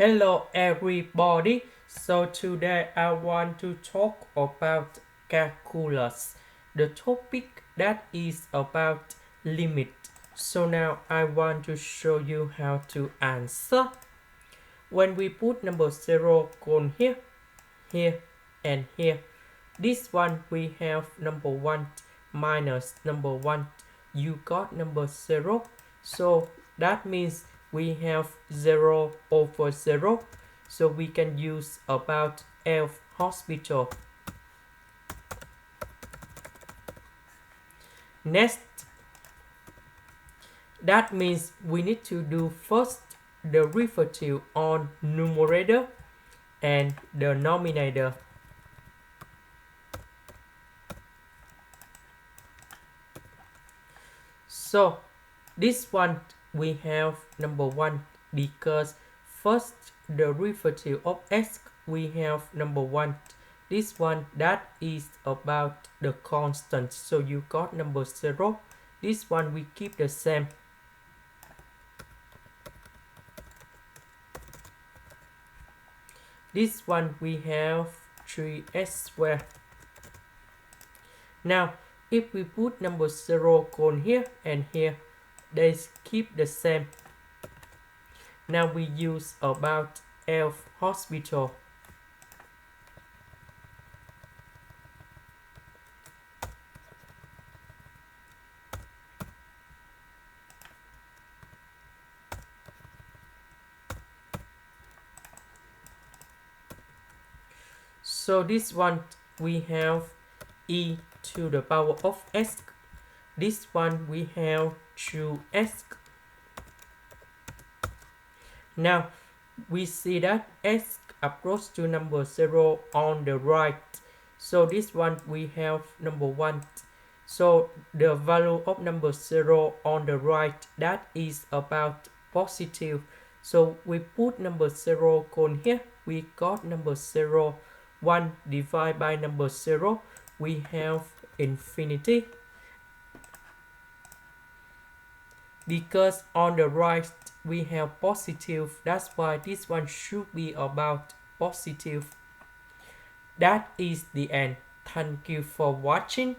Hello everybody. So today I want to talk about calculus. The topic that is about limit. So now I want to show you how to answer. When we put number 0 on here, here and here. This one we have number 1 minus number 1. You got number 0. So that means we have 0 over 0. So we can use about F hospital. Next, that means we need to do first the derivative on numerator and the denominator. So this one we have number 1 because first the derivative of x we have number 1. This one that is about the constant. So you got number 0. This one we keep the same. This one we have 3x squared. Now if we put number 0 on here and here, they keep the same. Now we use about F hospital. So this one we have e to the power of s. This one we have 2s. Now we see that s approach to number 0 on the right. So this one we have number 1. So the value of number 0 on the right, that is about positive. So we put number 0 on here. We got number 0. 1 divided by number 0. We have infinity. Because on the right we have positive, that's why this one should be about positive. That is the end. Thank you for watching.